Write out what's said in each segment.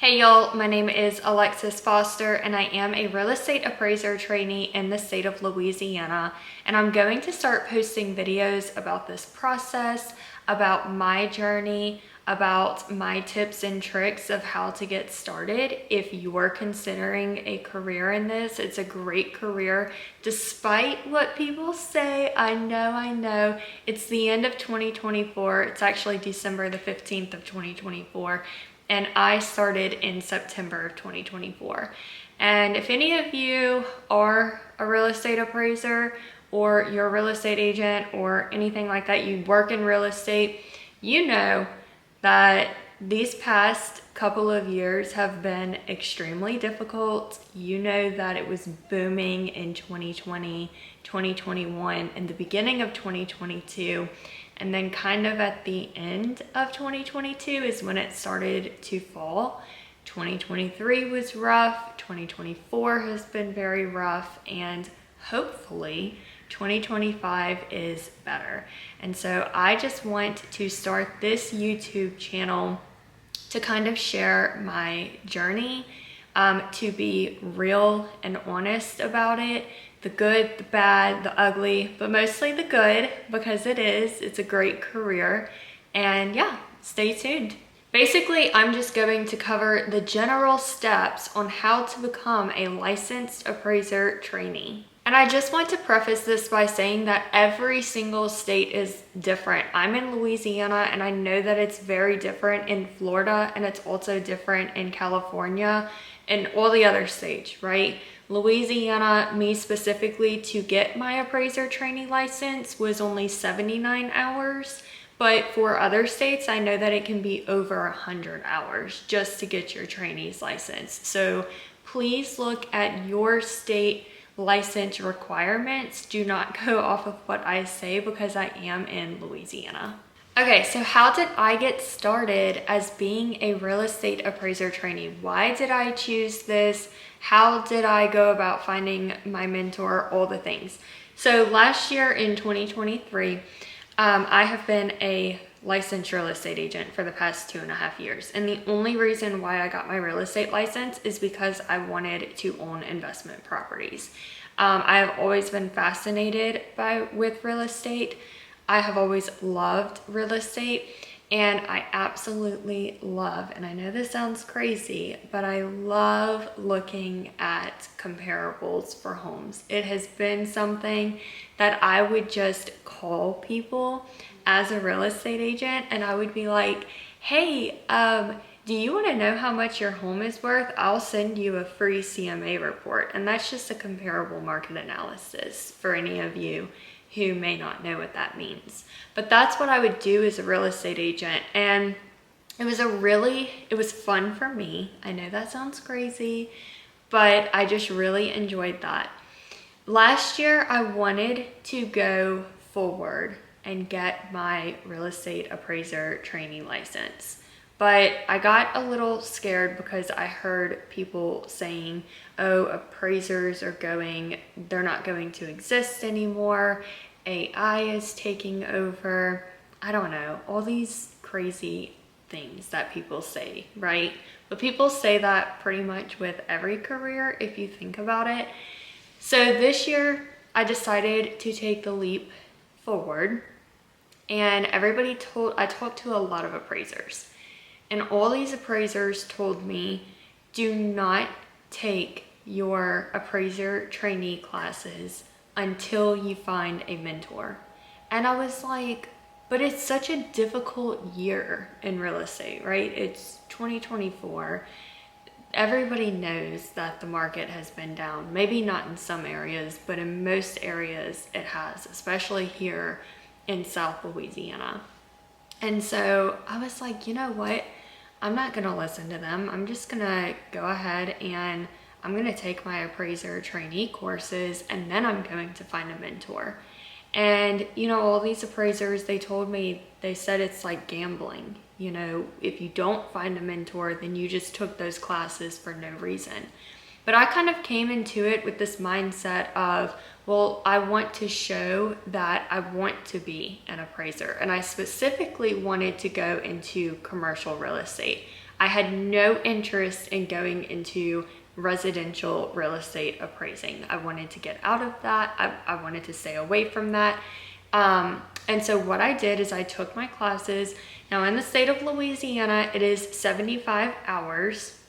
Hey y'all, my name is Alexis Foster and I am a real estate appraiser trainee in the state of Louisiana, and I'm going to start posting videos about this process, about my journey, about my tips and tricks of how to get started. If you're considering a career in this, it's a great career despite what people say. I know, it's the end of 2024. It's actually December the 15th of 2024. And I started in September of 2024. And if any of you are a real estate appraiser or you're a real estate agent or anything like that, you work in real estate, you know that these past couple of years have been extremely difficult. You know that it was booming in 2020, 2021, and the beginning of 2022. And then kind of at the end of 2022 is when it started to fall. 2023 was rough. 2024 has been very rough. And hopefully 2025 is better. And so I just want to start this YouTube channel to kind of share my journey, to be real and honest about it. The good, the bad, the ugly, but mostly the good, because it's a great career. And yeah, stay tuned. Basically, I'm just going to cover the general steps on how to become a licensed appraiser trainee. And I just want to preface this by saying that every single state is different. I'm in Louisiana and I know that it's very different in Florida, and it's also different in California and all the other states, right? Louisiana, me specifically, to get my appraiser trainee license was only 79 hours. But for other states, I know that it can be over 100 hours just to get your trainee's license. So please look at your state license requirements. Do not go off of what I say because I am in Louisiana. Okay, so how did I get started as being a real estate appraiser trainee? Why did I choose this? How did I go about finding my mentor? All the things. So last year in 2023, I have been a licensed real estate agent for the past 2.5 years. And the only reason why I got my real estate license is because I wanted to own investment properties. I have always been fascinated with real estate. I have always loved real estate, and I absolutely love, and I know this sounds crazy, but I love looking at comparables for homes. It has been something that I would just call people as a real estate agent, and I would be like, hey, do you want to know how much your home is worth? I'll send you a free CMA report. And that's just a comparable market analysis for any of you who may not know what that means. But that's what I would do as a real estate agent. And it was fun for me. I know that sounds crazy, but I just really enjoyed that. Last year, I wanted to go forward and get my real estate appraiser trainee license. But I got a little scared because I heard people saying, oh, appraisers they're not going to exist anymore. AI is taking over. I don't know, all these crazy things that people say, right? But people say that pretty much with every career if you think about it. So this year I decided to take the leap forward, and I talked to a lot of appraisers. And all these appraisers told me, do not take your appraiser trainee classes until you find a mentor. And I was like, but it's such a difficult year in real estate, right? It's 2024. Everybody knows that the market has been down. Maybe not in some areas, but in most areas it has, especially here in South Louisiana. And so I was like, you know what? I'm not gonna listen to them. I'm just gonna go ahead and I'm gonna take my appraiser trainee courses, and then I'm going to find a mentor. And all these appraisers, they said it's like gambling. If you don't find a mentor, then you just took those classes for no reason. But I kind of came into it with this mindset of, well, I want to show that I want to be an appraiser. And I specifically wanted to go into commercial real estate. I had no interest in going into residential real estate appraising. I wanted to get out of that. I wanted to stay away from that. And so what I did is I took my classes. Now in the state of Louisiana, it is 75 hours.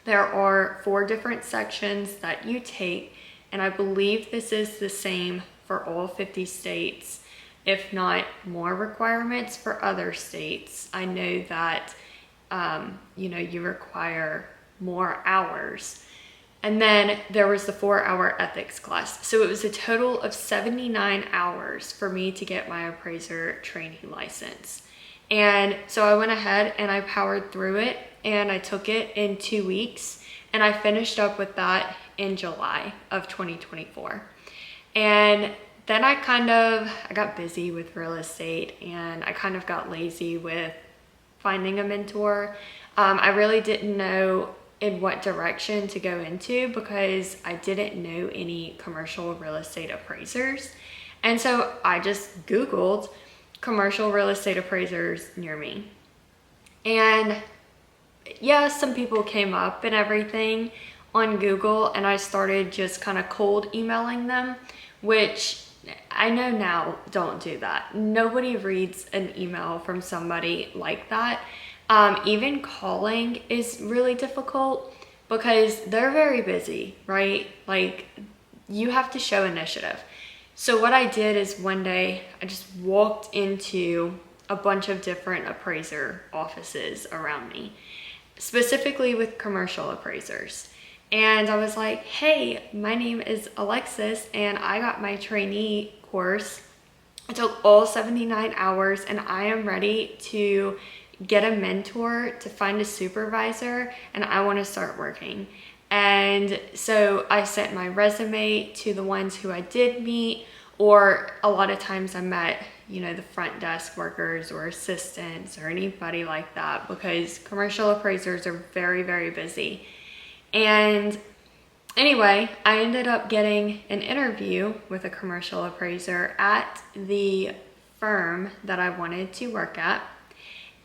There are 4 different sections that you take, and I believe this is the same for all 50 states, if not more requirements for other states. I know that, you require more hours. And then there was the 4-hour ethics class. So it was a total of 79 hours for me to get my appraiser trainee license. And so I went ahead and I powered through it, and I took it in 2 weeks, and I finished up with that in July of 2024. And then I got busy with real estate, and I kind of got lazy with finding a mentor. I really didn't know in what direction to go into because I didn't know any commercial real estate appraisers. And so I just Googled commercial real estate appraisers near me. And yeah, some people came up and everything on Google, and I started just kind of cold emailing them, which I know now, don't do that. Nobody reads an email from somebody like that. Even calling is really difficult because they're very busy, right? Like, you have to show initiative. So what I did is one day I just walked into a bunch of different appraiser offices around me, specifically with commercial appraisers. And I was like, hey, my name is Alexis, and I got my trainee course. I took all 79 hours, and I am ready to get a mentor, to find a supervisor, and I want to start working. And so I sent my resume to the ones who I did meet, or a lot of times I met, the front desk workers or assistants or anybody like that, because commercial appraisers are very, very busy. And anyway, I ended up getting an interview with a commercial appraiser at the firm that I wanted to work at,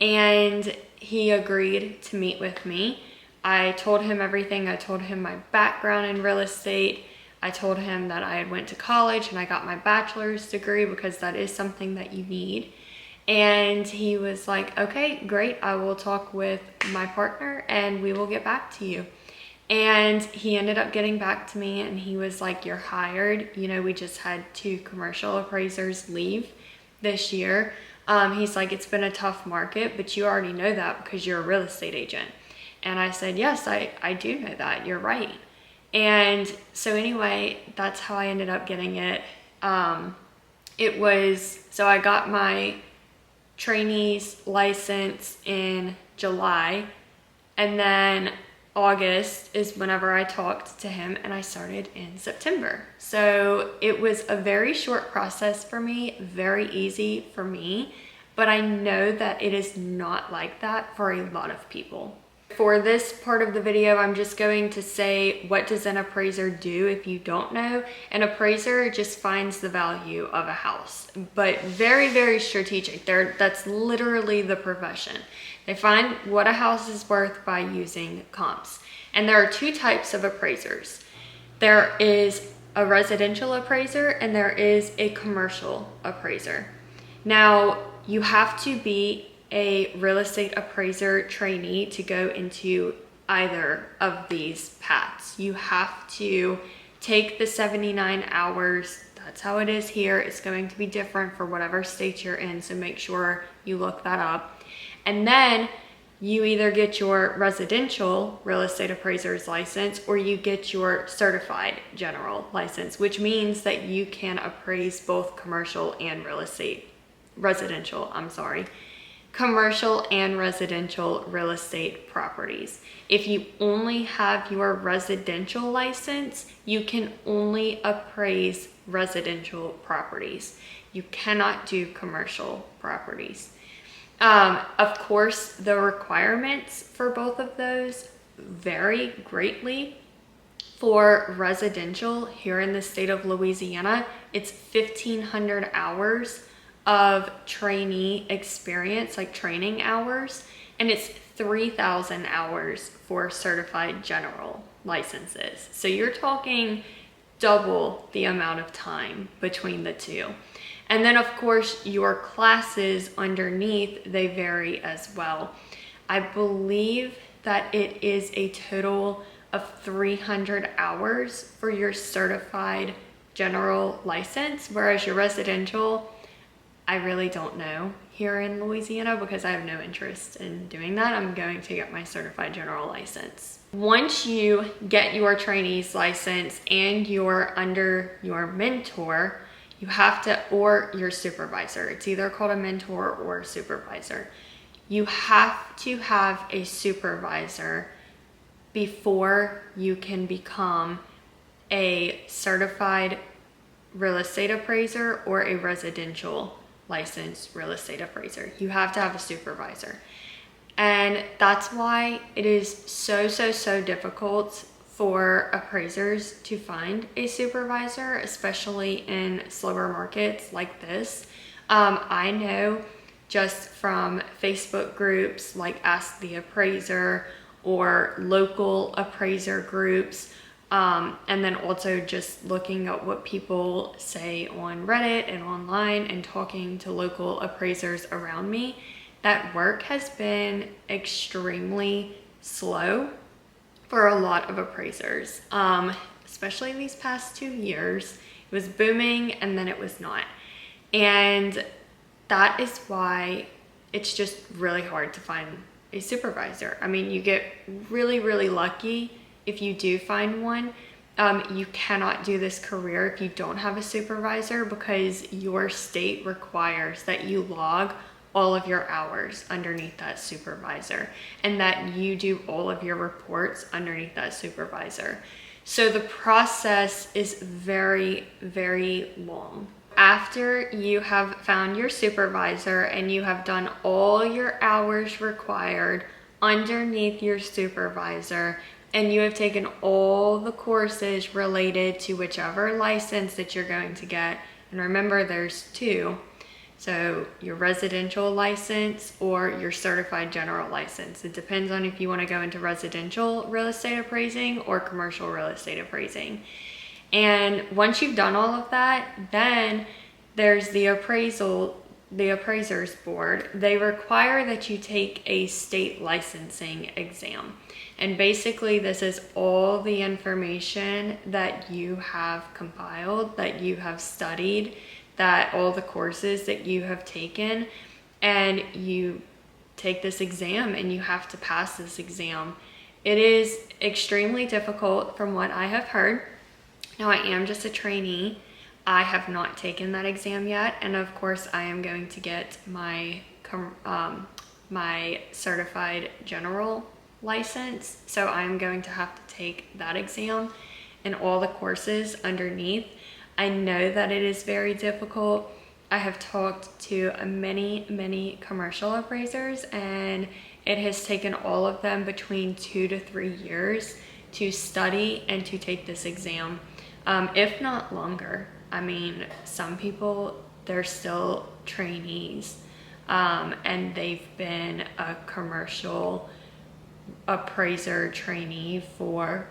and he agreed to meet with me. I told him everything. I told him my background in real estate. I told him that I had went to college and I got my bachelor's degree because that is something that you need. And he was like, okay, great. I will talk with my partner and we will get back to you. And he ended up getting back to me, and he was like, you're hired. We just had 2 commercial appraisers leave this year. He's like, it's been a tough market, but you already know that because you're a real estate agent. And I said, yes, I do know that. You're right. And so anyway, that's how I ended up getting it. So I got my trainee's license in July, and then August is whenever I talked to him, and I started in September. So it was a very short process for me, very easy for me, but I know that it is not like that for a lot of people. For this part of the video, I'm just going to say, what does an appraiser do if you don't know? An appraiser just finds the value of a house, but very, very strategic. That's literally the profession. They find what a house is worth by using comps. And there are 2 types of appraisers. There is a residential appraiser and there is a commercial appraiser. Now, you have to be a real estate appraiser trainee to go into either of these paths. You have to take the 79 hours. That's how it is here. It's going to be different for whatever state you're in, so make sure you look that up. And then you either get your residential real estate appraiser's license or you get your certified general license, which means that you can appraise both commercial and commercial and residential real estate properties. If you only have your residential license, you can only appraise residential properties. You cannot do commercial properties. Of course, the requirements for both of those vary greatly. For residential here in the state of Louisiana, it's 1,500 hours of trainee experience, like training hours, and it's 3,000 hours for certified general licenses. So you're talking double the amount of time between the two. And then of course your classes underneath, they vary as well. I believe that it is a total of 300 hours for your certified general license, whereas your residential, I really don't know here in Louisiana because I have no interest in doing that. I'm going to get my certified general license. Once you get your trainee's license and you're under your mentor, you have to, or your supervisor, it's either called a mentor or a supervisor. You have to have a supervisor before you can become a certified real estate appraiser or a residential licensed real estate appraiser. You have to have a supervisor. And that's why it is so difficult for appraisers to find a supervisor, especially in slower markets like this. I know just from Facebook groups like Ask the Appraiser or local appraiser groups, and then also just looking at what people say on Reddit and online and talking to local appraisers around me, that work has been extremely slow for a lot of appraisers, especially these past 2 years. It was booming and then it was not. And that is why it's just really hard to find a supervisor. I mean, you get really lucky if you do find one. You cannot do this career if you don't have a supervisor because your state requires that you log all of your hours underneath that supervisor and that you do all of your reports underneath that supervisor. So the process is very long. After you have found your supervisor and you have done all your hours required underneath your supervisor, and you have taken all the courses related to whichever license that you're going to get, and remember there's two, so your residential license or your certified general license. It depends on if you want to go into residential real estate appraising or commercial real estate appraising. And once you've done all of that, then there's the appraisers board. They require that you take a state licensing exam. And basically this is all the information that you have compiled, that you have studied, that all the courses that you have taken, and you take this exam and you have to pass this exam. It is extremely difficult from what I have heard. Now, I am just a trainee. I have not taken that exam yet, and of course I am going to get my certified general license, so I'm going to have to take that exam and all the courses underneath. I know that it is very difficult. I have talked to many commercial appraisers, and it has taken all of them between 2 to 3 years to study and to take this exam, if not longer. I mean, some people, they're still trainees, and they've been a commercial appraiser trainee for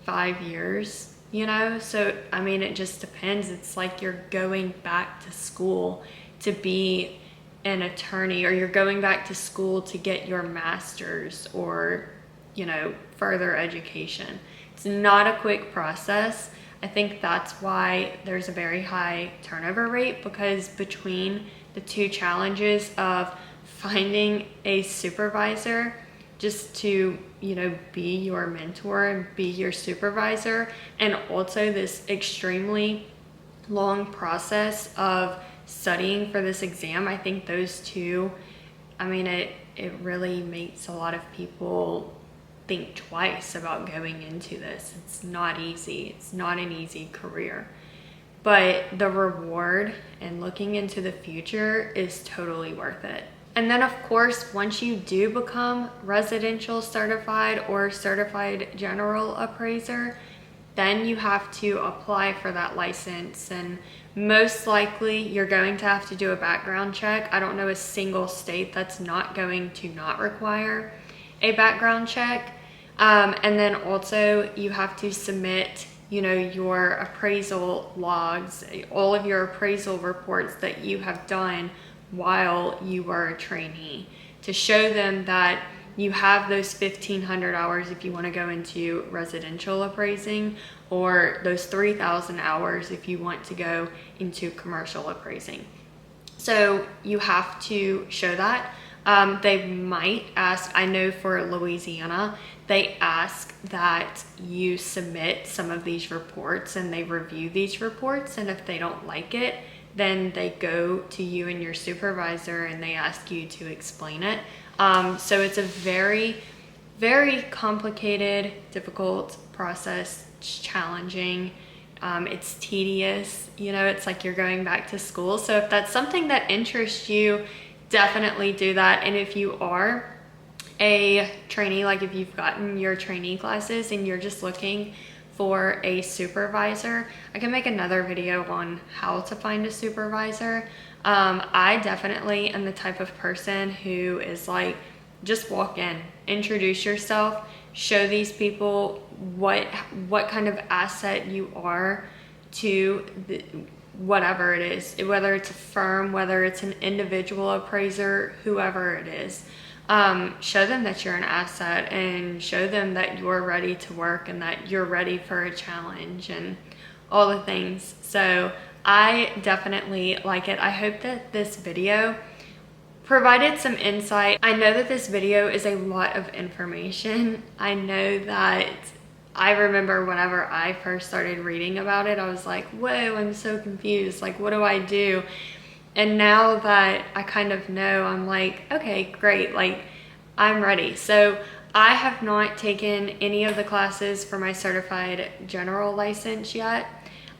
5 years, you know? So, I mean, it just depends. It's like you're going back to school to be an attorney, or you're going back to school to get your master's or, you know, further education. It's not a quick process. I think that's why there's a very high turnover rate, because between the two challenges of finding a supervisor just to, you know, be your mentor and be your supervisor, and also this extremely long process of studying for this exam, I think those two, I mean, it really makes a lot of people think twice about going into this. It's not easy. It's not an easy career, but the reward and looking into the future is totally worth it. And then of course, once you do become residential certified or certified general appraiser, then you have to apply for that license, and most likely you're going to have to do a background check. I don't know a single state that's not going to not require a background check. And then also you have to submit, your appraisal logs, all of your appraisal reports that you have done while you were a trainee, to show them that you have those 1,500 hours if you want to go into residential appraising, or those 3,000 hours if you want to go into commercial appraising. So you have to show that. They might ask, I know for Louisiana, they ask that you submit some of these reports and they review these reports. And if they don't like it, then they go to you and your supervisor and they ask you to explain it. So it's a very, very complicated, difficult process. It's challenging. It's tedious. It's like you're going back to school. So if that's something that interests you, definitely do that. And if you are a trainee, like if you've gotten your trainee classes and you're just looking for a supervisor, I can make another video on how to find a supervisor. I definitely am the type of person who is like, just walk in, introduce yourself, show these people what kind of asset you are to whatever it is, whether it's a firm, whether it's an individual appraiser, whoever it is. Show them that you're an asset and show them that you're ready to work and that you're ready for a challenge and all the things. So I definitely like it. I hope that this video provided some insight. I know that this video is a lot of information. I know that I remember whenever I first started reading about it, I was like, whoa, I'm so confused. Like, what do I do? And now that I kind of know, I'm like, okay, great. Like, I'm ready. So I have not taken any of the classes for my certified general license yet.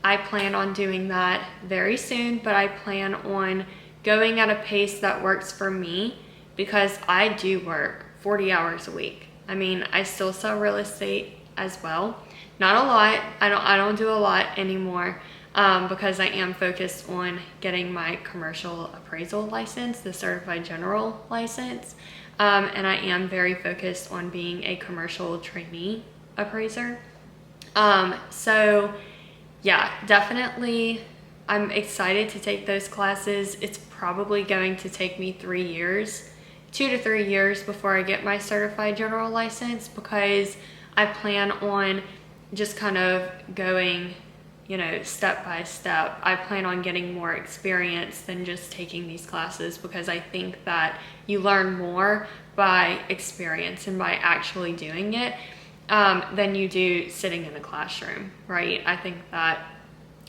I plan on doing that very soon, but I plan on going at a pace that works for me because I do work 40 hours a week. I mean, I still sell real estate as well. Not a lot. I don't do a lot anymore. Because I am focused on getting my commercial appraisal license, the certified general license. And I am very focused on being a commercial trainee appraiser. So yeah, definitely I'm excited to take those classes. It's probably going to take me 3 years, 2 to 3 years before I get my certified general license, because I plan on just kind of going step by step. I plan on getting more experience than just taking these classes, because I think that you learn more by experience and by actually doing it than you do sitting in a classroom, right? I think that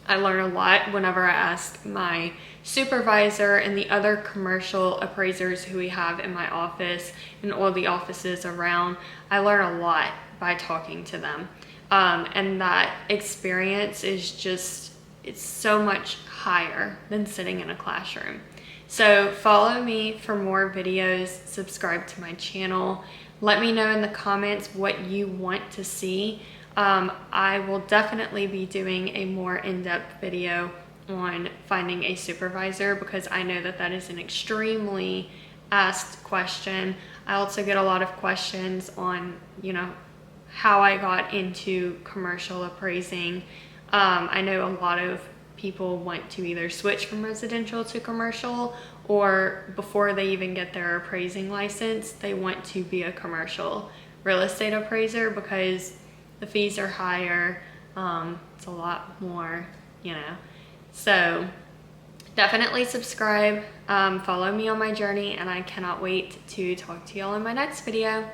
I learn a lot whenever I ask my supervisor and the other commercial appraisers who we have in my office and all the offices around. I learn a lot by talking to them. And that experience is just, it's so much higher than sitting in a classroom. So follow me for more videos, subscribe to my channel. Let me know in the comments what you want to see. I will definitely be doing a more in-depth video on finding a supervisor, because I know that that is an extremely asked question. I also get a lot of questions on, how I got into commercial appraising. I know a lot of people want to either switch from residential to commercial, or before they even get their appraising license, they want to be a commercial real estate appraiser because the fees are higher. It's a lot more, So definitely subscribe, follow me on my journey, and I cannot wait to talk to y'all in my next video.